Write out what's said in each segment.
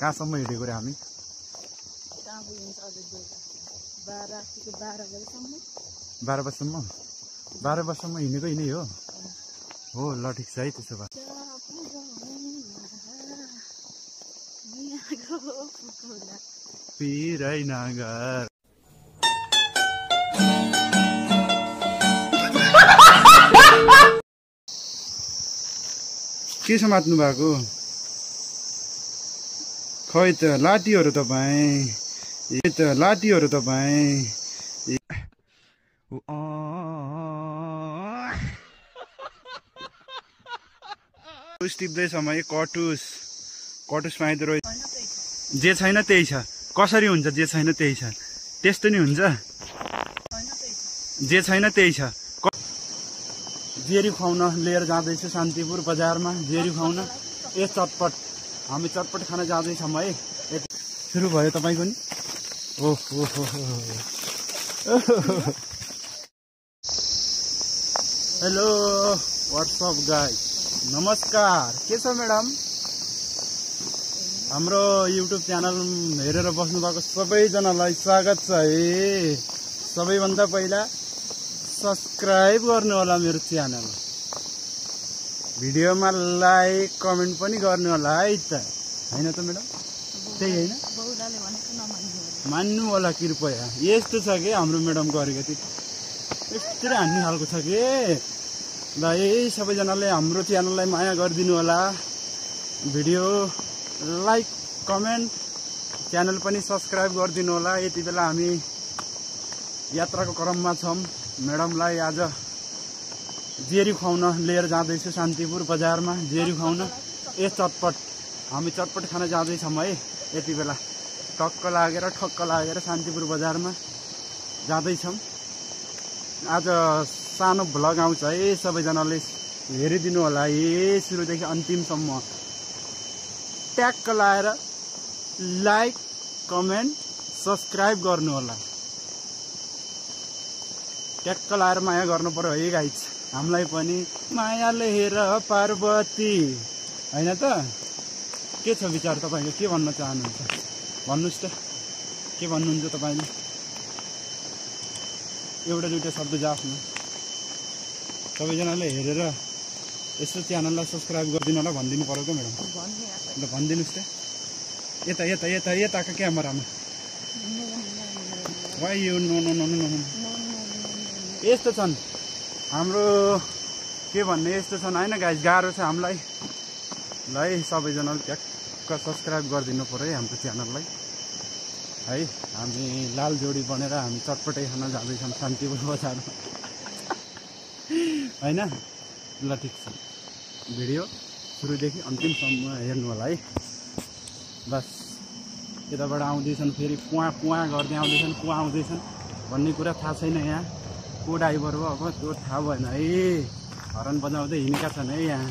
कहाँसम्म हिँडेको रे हामी? 12 बजीसम्म 12 बजीसम्म हिँडेको हिँडै हो ल ठिक छ है त्यसो भए। पिरै नगर के समात्नु भएको? खै त लाटीहरू तपाईँ, लाटीहरू तपाईँ। टिप्दैछ म कटुस पाइँदो रहेछ। जे छैन त्यही छ। कसरी हुन्छ जे छैन त्यही छ? त्यस्तो नि हुन्छ। जे छैन त्यही छ। जेरी खुवाउन लिएर जाँदैछु शान्तिपुर बजारमा। जेरी खुवाउन चटपट हामी चटपट खान जाँदैछौँ है। सुरु भयो तपाईँको नि? ओहो हेलो व्हाट्सअप गाइस, नमस्कार। के छ म्याडम? हाम्रो युट्युब च्यानल हेरेर बस्नु भएको सबैजनालाई स्वागत छ है। सबैभन्दा पहिला सब्सक्राइब गर्नु होला मेरो च्यानल। भिडियोमा लाइक कमेन्ट पनि गर्नु होला है त, हैन त म्याडम? त्यही हैन, मान्नु होला कृपया। यस्तो छ कि हाम्रो म्याडम गरेको यस्तै हान्ने खालको छ कि। ल यही सबैजनाले हाम्रो च्यानललाई माया गरिदिनु होला। भिडियो लाइक कमेन्ट, च्यानल पनि सब्सक्राइब गरिदिनु होला। यति बेला हामी यात्राको क्रममा छौँ। म्याडमलाई आज जेरी खुवाउन लिएर जाँदैछु शान्तिपुर बजारमा। जेरी खुवाउन चटपट हामी चटपट खान जाँदैछौँ है। यति बेला ठक्क लागेर शान्तिपुर बजारमा जाँदैछौँ। आज सानो भ्लग आउँछ है, सबैजनाले हेरिदिनु होला है सुरुदेखि अन्तिमसम्म। ट्याक्क लाएर लाइक कमेन्ट सब्सक्राइब गर्नु होला। ट्याक्क लाएर माया गर्नु पर्यो है गाइस। हामीलाई पनि मायाले हेर पार्वती, हैन त? के छ विचार तपाईँको? के भन्न चाहनुहुन्छ भन्नुहोस् त? के भन्नुहुन्छ तपाईँले? एउटा दुईवटा शब्द जाफ्नु। सबैजनाले हेरेर यसो च्यानललाई सब्सक्राइब गरिदिनु होला भनिदिनु पर्यो क्या म्याडम? ल भनिदिनुहोस् त। यताको क्यामेरामा वाइ यो no no no no no. यस्तो छन् हाम्रो, के भन्ने, यस्तो छन् होइन गाइस। गाह्रो छ हामीलाई। ल है सबैजनाले ट्याक्क सब्सक्राइब गरिदिनु पर्यो है हाम्रो च्यानललाई है। हामी लाल जोडी बनेर हामी चटपटै खान जाँदैछौँ शान्तिपुर बजारमा, होइन? ल ठिक छ। भिडियो सुरुदेखि अन्तिमसम्म हेर्नु होला है। बस यताबाट आउँदैछन्, फेरि कुवा गर्दै आउँदैछन्। कुवा आउँदैछन् भन्ने कुरा थाहा छैन यहाँ। को ड्राइभर हो अब त्यो थाहा भएन है। हर्न बजाउँदै हिँडेका छन् है यहाँ।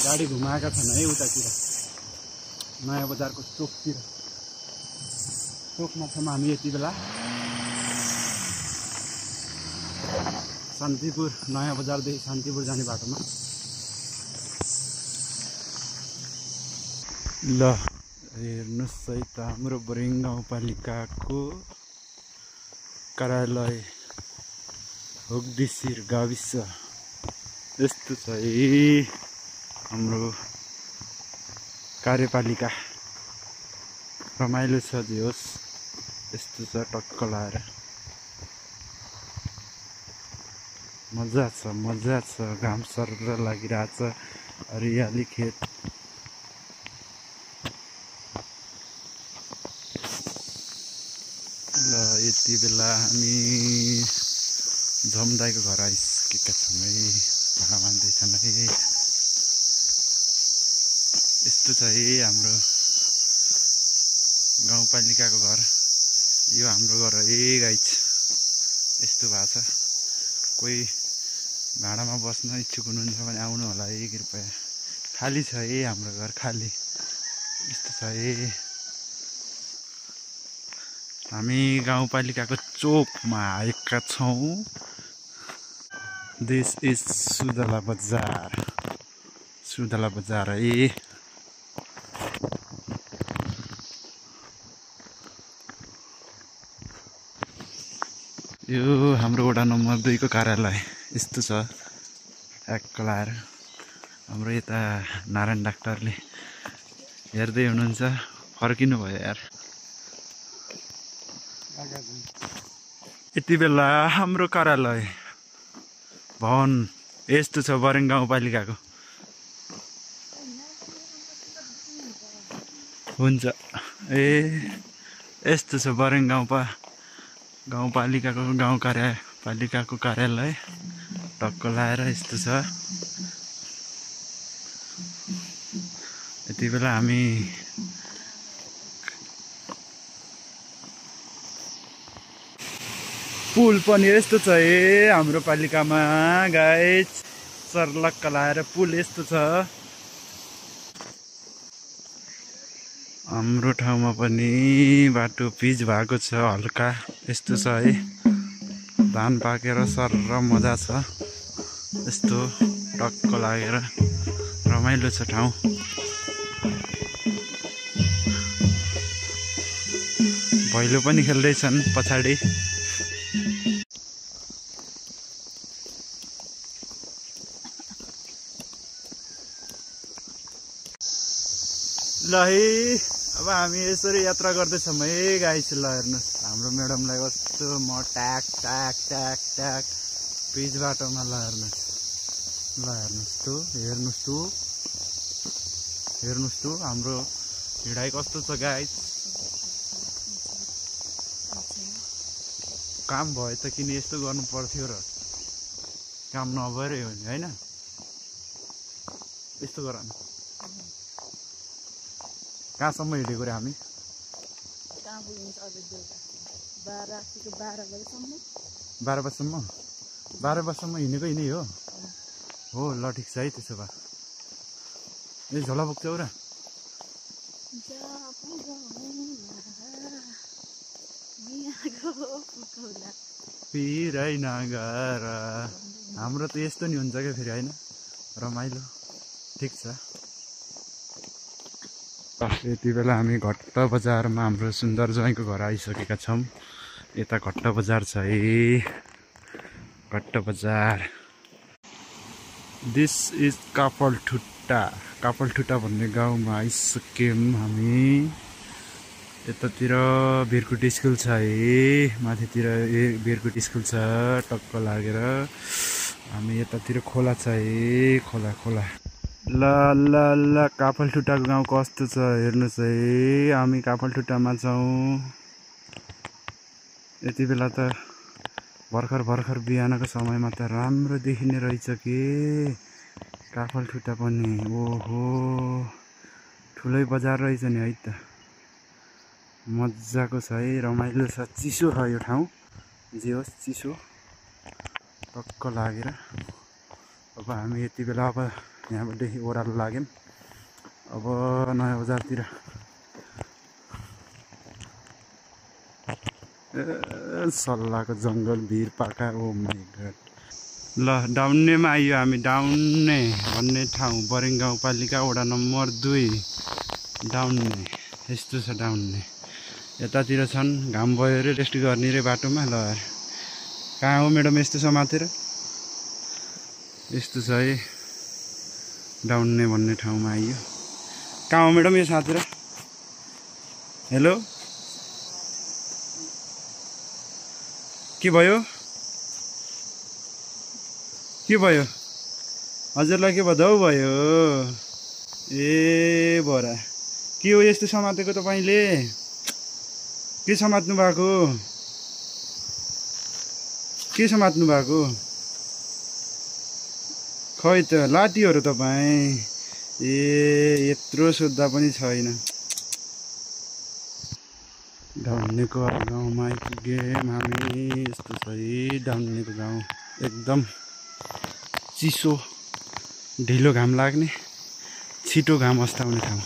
गाडी घुमाएका छन् है उतातिर, नयाँ बजारको चोकतिर। चोकमा छौँ हामी यति बेला। शान्तिपुर नयाँ बजारदेखि शान्तिपुर जाने बाटोमा। ल हेर्नुहोस् है त, हाम्रो बोरिङ गाउँपालिकाको कार्यालय होगदिसिर गाविस यस्तो छ है हाम्रो कार्यपालिका। रमाइलो छ जे होस्, यस्तो छ टक्क लाएर। मजा छ। घाम सरर लागिरहेछ, हरियाली खेत। ल यति बेला हामी झमदाईको घर आइसकेका छौँ है। भाडा मान्दैछन् है। यस्तो छ है हाम्रो गाउँपालिकाको घर। यो हाम्रो घर है गाइस। यस्तो भएको छ। कोही भाडामा बस्न इच्छुक हुनुहुन्छ भने आउनु होला है कृपया। खाली छ है हाम्रो घर, खाली। यस्तो छ है। हामी गाउँपालिकाको चोकमा आएका छौँ। दिस इज सुदला बजार। सुन्तला बजार है। यो हाम्रो वडा नम्बर 2 को कार्यालय यस्तो छ। ट्याक्क लाएर हाम्रो यता नारायण डाक्टरले हेर्दै हुनुहुन्छ। फर्किनु भयो यार। यति बेला हाम्रो कार्यालय भवन यस्तो छ बरेङ गाउँपालिकाको। हुन्छ ए यस्तो छ बरेङ गाउँपालिकाको पालिकाको कार्यालय टक्क लाएर यस्तो छ। यति बेला हामी पुल पनि यस्तो छ है हाम्रो पालिकामा गाइस। सर्लक्क लाएर पुल यस्तो छ। हाम्रो ठाउँमा पनि बाटो पिच भएको छ हल्का यस्तो छ है। धान पाकेर सर्र मजा छ। यस्तो टक्क लागेर रमाइलो छ ठाउँ। भैलो पनि खेल्दैछन् पछाडि। ल है अब हामी यसरी यात्रा गर्दैछौँ है गाइस। ल हेर्नुहोस् हाम्रो म्याडमलाई कस्तो म ट्याक ट्याक ट्याक ट्याक पिच बाटोमा। ल हेर्नुहोस् त हाम्रो हिँडाइ कस्तो छ गाइस। काम भयो त किन यस्तो गर्नु पर्थ्यो र। काम नभएरै हो नि होइन। यस्तो गर न। कहाँसम्म हिँडेको रे हामी? 12 बजीसम्म 12 बजीसम्म हिँडेको हिँडै हो। ल ठिक छ है त्यसो भए। ए झोला बोक्छौ र? पिरै नगर। हाम्रो त यस्तो नि हुन्छ क्या फेरि होइन। रमाइलो ठिक छ। यति बेला हामी घट्ट बजारमा हाम्रो सुन्दर ज्वाइँको घर आइसकेका छौँ। यता घट्ट बजार छ है। घट्ट बजार। दिस इज कापलठुट्टा भन्ने गाउँमा आइसक्यौँ हामी। यतातिर भिरकुटी स्कुल छ है। माथितिर भिरकुटी स्कुल छ टक्क लागेर। हामी यतातिर खोला छ है। खोला ल कापलठुट्टाको गाउँ कस्तो छ हेर्नुहोस् है। हामी कापलठुट्टामा छौँ। यति बेला त भर्खर बिहानको समयमा त राम्रो देखिने रहेछ कि कापलठुट्टा पनि। ओहो ठुलै बजार रहेछ नि है त। मजाको छ है। रमाइलो छ। चिसो छ यो ठाउँ। जे होस् चिसो टक्क लागेर। अब हामी यति बेला अब यहाँबाटदेखि ओह्रालो लाग्यौँ। अब नयाँ बजारतिर सल्लाहको जङ्गल भिरपाका। ओ माई गड। ल डाउन्नेमा आइयो हामी। डाउन्ने भन्ने ठाउँ बरेङ गाउँपालिका वडा नम्बर 2 डाउन्ने। यस्तो छ डाउन्ने। यतातिर छन् घाम भयो रे रेस्ट गर्ने रे बाटोमा। ल कहाँ हो म्याडम यस्तो समातेर? यस्तो छ है डाउन्ने भन्ने ठाउँमा आइयो। कहाँ हो म्याडम यो साथीहरु? हेलो के भयो? हजुरलाई के भदौ भयो? ए बरा के हो यस्तो समातेको तपाईले? के समात्नु भएको? के समात्नु भएको? खै त लाटी हो र तपाई? ए यत्रो सोध्दा पनि छैन। डाउन्नेको गाउँमा आइपुग्यौँ हामी। यस्तो छ है डाउन्नेको गाउँ। एकदम चिसो ढिलो घाम लाग्ने छिटो घाम अस्ताउने ठाउँ।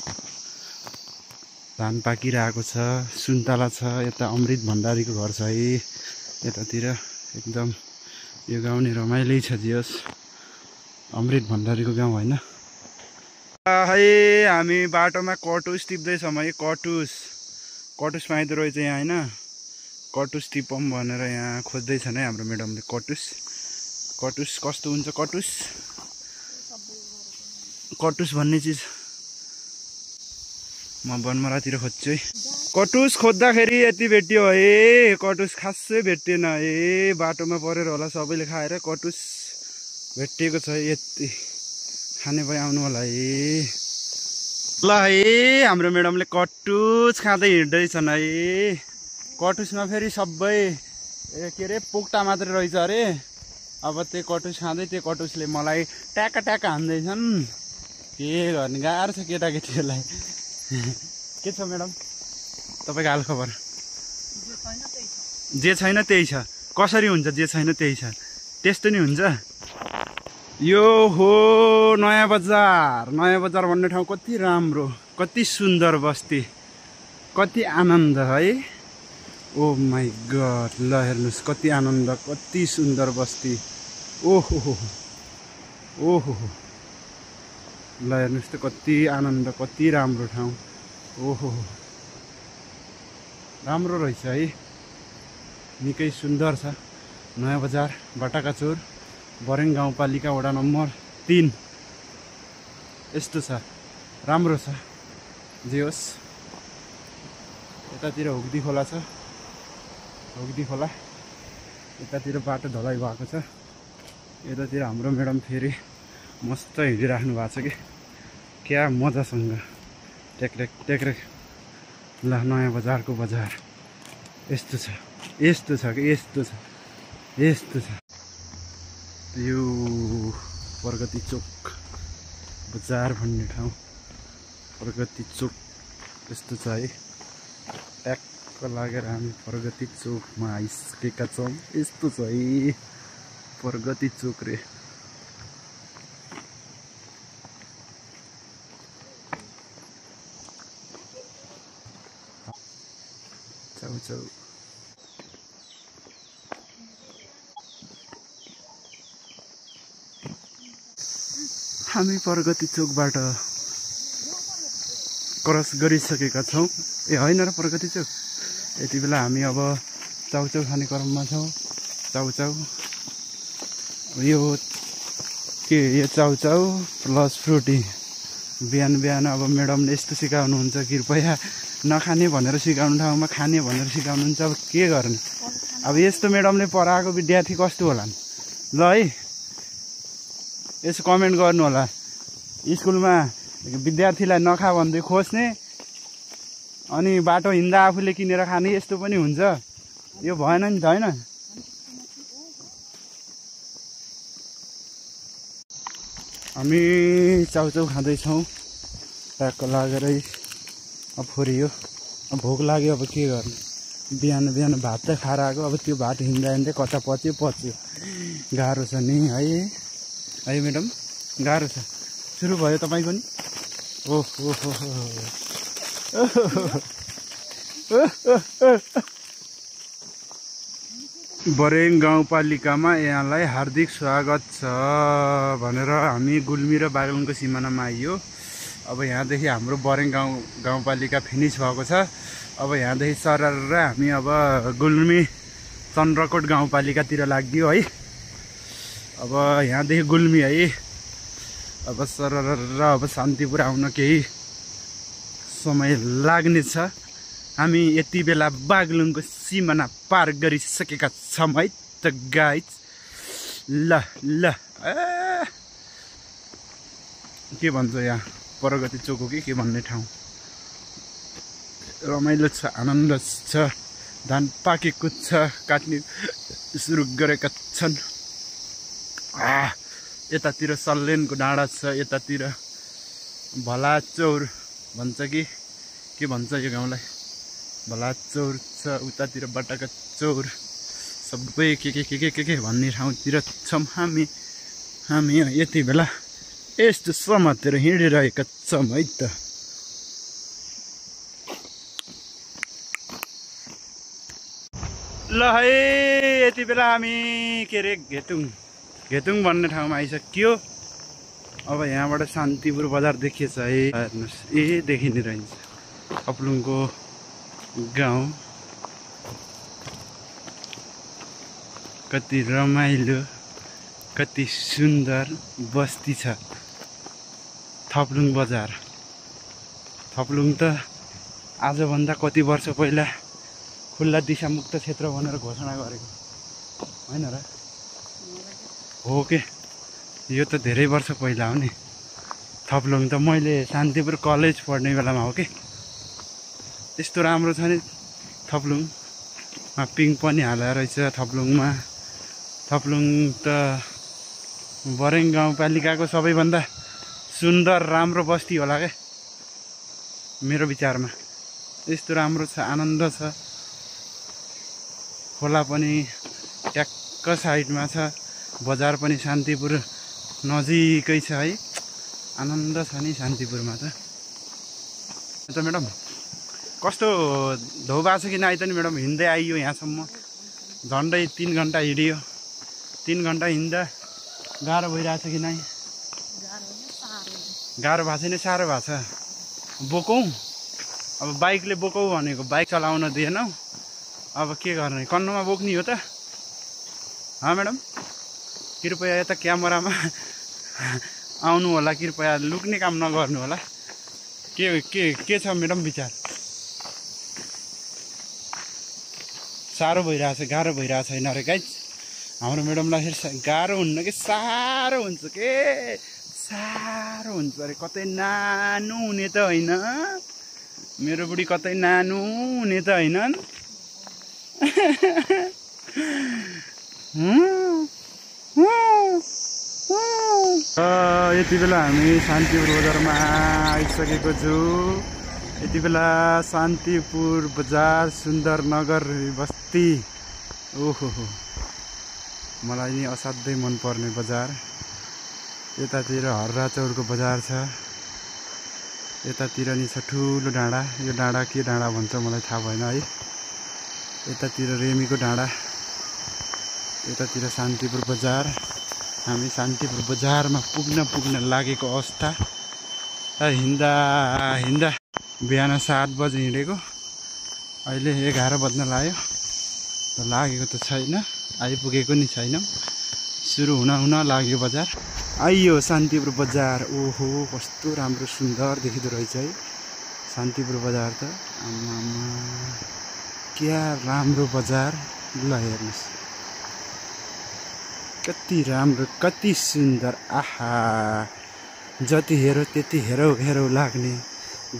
धान पाकिरहेको छ। सुन्तला छ। यता अमृत भण्डारीको घर छ है यतातिर। एकदम यो गाउँ नि रमाइलै छ। जियोस् अमृत भण्डारीको गाउँ होइन। है हामी बाटोमा कटुस टिप्दैछौँ है। कटुस पाइँदो रहेछ यहाँ होइन। कटुस टिपौँ भनेर यहाँ खोज्दैछन् है हाम्रो म्याडमले। कटुस कस्तो हुन्छ कटुस भन्ने चिज म बनमरातिर खोज्छु है। कटुस खोज्दाखेरि यति भेट्यो है। कटुस खासै भेटिएन है। बाटोमा परेर होला सबैले खाएर कटुस भेटिएको छ। यति खाने भए आउनु होला है। ल है हाम्रो म्याडमले कटुस खाँदै हिँड्दैछन् है। कटुसमा फेरि सबै के अरे पोक्टा मात्रै रहेछ अरे। अब त्यो कटुस खाँदै त्यो कटुसले मलाई ट्याक्का हान्दैछन्। के गर्ने गाह्रो छ केटाकेटीहरूलाई। के छ म्याडम तपाईँको हाल खबर? जे छैन त्यही छ। कसरी हुन्छ जे छैन त्यही छ? त्यस्तो नि हुन्छ। यो हो नयाँ बजार भन्ने ठाउँ कति राम्रो, कति सुन्दर बस्ती, कति आनन्द है। ओ माई गड, ल हेर्नुहोस् कति आनन्द, कति सुन्दर बस्ती। ओहो ल हेर्नुहोस् त कति आनन्द, कति राम्रो ठाउँ। ओहो राम्रो रहेछ है। निकै सुन्दर छ। नयाँ बजार बाटाकाचोर बरेङ गाउँपालिका वडा नम्बर 3 यस्तो छ। राम्रो छ। जे होस् यतातिर हुग्दी खोला छ। हुग्दी खोला यतातिर बाटो ढलाइ भएको छ। यतातिर हाम्रो म्याडम फेरि मस्त हिँडिराख्नु भएको छ कि क्या मजासँग टेक्रेक। ल नयाँ बजारको बजार यस्तो छ कि यस्तो छ। यो प्रगति चोक बजार भन्ने ठाउँ प्रगति चोक यस्तो छ है। ट्याक्क लागेर हामी प्रगति चोकमा आइसकेका छौँ। यस्तो छ है प्रगति चोक रे। चाउ हामी प्रगति चोकबाट क्रस गरिसकेका छौँ। ए होइन र प्रगति चोक। यति बेला हामी अब चाउचाउ खाने क्रममा छौँ। चाउचाउ यो के यो चाउचाउ प्लस फ्रुटी। बिहान अब म्याडमले यस्तो सिकाउनुहुन्छ कृपया नखाने भनेर सिकाउनु ठाउँमा खाने भनेर सिकाउनुहुन्छ। अब के गर्ने। अब यस्तो म्याडमले पढाएको विद्यार्थी कस्तो होलान् ल है। यसो कमेन्ट गर्नु होला। स्कुलमा विद्यार्थीलाई नखा भन्दै खोज्ने अनि बाटो हिँड्दा आफूले किनेर खाने यस्तो पनि हुन्छ। यो भएन नि त होइन। हामी चाउचाउ खाँदैछौँ। ट्याक्क लागेरै अब फोरियो। अब भोक लाग्यो अब के गर्ने। बिहान भात त खाएर आएको। अब त्यो भात हिँड्दा कता पच्यो। गाह्रो छ नि है म्याडम गाह्रो छ। सुरु भयो तपाईँको नि। ओहो बरेङ गाउँपालिकामा यहाँलाई हार्दिक स्वागत छ भनेर हामी गुल्मी र बागलुङको सिमानामा आइयो। अब यहाँदेखि हाम्रो बरेङ गाउँपालिका फिनिस भएको छ। अब यहाँदेखि सरर हामी अब गुल्मी चन्द्रकोट गाउँपालिकातिर लाग्दियो है। अब यहाँदेखि गुल्मी है। अब सरर अब शान्तिपुर आउन केही समय लाग्नेछ। हामी यति बेला बागलुङको सिमाना पार गरिसकेका छौँ है त गाइज। ल के भन्छ यहाँ प्रगति चोक हो कि के भन्ने ठाउँ। रमाइलो छ, आनन्द छ। धान पाकेको छ, काट्ने सुरु गरेका छन्। यतातिर सल्लेनको डाँडा छ। यतातिर भलाचौर भन्छ कि के भन्छ यो गाउँलाई। भलाचौर छ। उतातिर बाटाका चौर सबै के भन्ने ठाउँतिर छौँ हामी यति बेला यस्तो समातेर हिँडिरहेका छौँ है त। ल है यति बेला हामी के अरे घेतुङ भन्ने ठाउँमा आइसक्यो। अब यहाँबाट शान्तिपुर बजार देखिएछ है, हेर्नुहोस् ए देखिने रहन्छ थप्लुङको गाउँ। कति रमाइलो कति सुन्दर बस्ती छ थप्लुङ बजार। थप्लुङ त आजभन्दा कति वर्ष पहिला खुल्ला दिशामुक्त क्षेत्र भनेर घोषणा गरेको होइन र? हो के? यो त धेरै वर्ष पहिला हो नि। थप्लुङ त मैले शान्तिपुर कलेज पढ्ने बेलामा हो कि। यस्तो राम्रो छ नि थप्लुङमा, पिङ पनि हालेर रहेछ थप्लुङमा। थप्लुङ त बरेङ गाउँपालिकाको सबैभन्दा सुन्दर राम्रो बस्ती होला क्या मेरो विचारमा। यस्तो राम्रो छ, आनन्द छ। खोला पनि ट्याक्क साइडमा छ, बजार पनि शान्तिपुर नजिकै छ है। आनन्द छ नि शान्तिपुरमा त। म्याडम कस्तो धौ भएको छ कि नआइ त नि म्याडम? हिँड्दै आइयो यहाँसम्म, झन्डै 3 घन्टा हिँडियो। 3 घन्टा हिँड्दा गाह्रो भइरहेछ कि नै? गाह्रो भएको छैन, साह्रो भएको छ। बोकौँ अब, बाइकले बोकौँ भनेको, बाइक चलाउन दिएनौ। अब के गर्ने, कन्नुमा बोक्ने हो त? म्याडम कृपया यता क्यामेरामा आउनु होला, कृपया लुक्ने काम नगर्नु होला। के छ म्याडम विचार? साह्रो भइरहेछ, गाह्रो भइरहेको छैन अरे गाइज। हाम्रो म्याडमलाई फेरि गाह्रो हुन्न कि साह्रो हुन्छ के? साह्रो हुन्छ अरे। कतै नानु हुने त होइन मेरो बुढी, कतै नानु हुने त होइन। यति बेला हामी शान्तिपुर बजारमा आइसकेको छु। यति बेला शान्तिपुर बजार सुन्दर नगर बस्ती। ओहो मलाई नि असाध्यै मनपर्ने बजार। यतातिर हर्रा चौरको बजार छ, यतातिर नि छ ठुलो डाँडा। यो डाँडा के डाँडा भन्छ मलाई थाहा भएन है। यतातिर रेमीको डाँडा, यतातिर शान्तिपुर बजार। हामी शान्तिपुर बजारमा पुग्न लागेको अवस्था। हिँड्दा हिँड्दा बिहान 7 बजे हिँडेको, अहिले 11 बज्न लाग्यो। लागेको त छैन, आइपुगेको नि छैन। सुरु हुन लाग्यो बजार। आइयो शान्तिपुर बजार। ओहो कस्तो राम्रो सुन्दर देखिँदो रहेछ है शान्तिपुर बजार त। आमामा क्या राम्रो बजार। ल हेर्नुहोस् कति राम्रो कति सुन्दर। आहा जति हेरो त्यति हेरौ लाग्ने,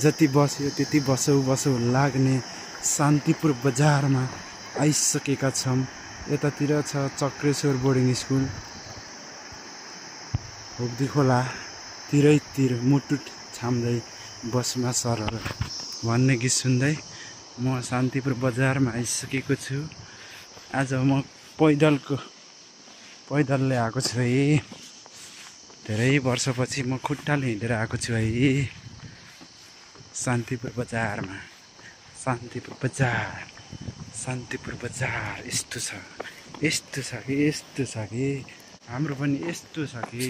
जति बस्यो त्यति बसौ लाग्ने शान्तिपुर बजारमा आइसकेका छौँ। यतातिर छ चक्रेश्वर बोर्डिङ स्कुल। होब्दी खोला तिरैतिर मुटु छाम्दै बसमा सरर भन्ने गीत सुन्दै म शान्तिपुर बजारमा आइसकेको छु। आज म पैदलले आएको छु है। धेरै वर्षपछि म खुट्टाले हिँडेर आएको छु है शान्तिपुर बजारमा। शान्तिपुर बजार यस्तो छ कि हाम्रो पनि यस्तो छ कि।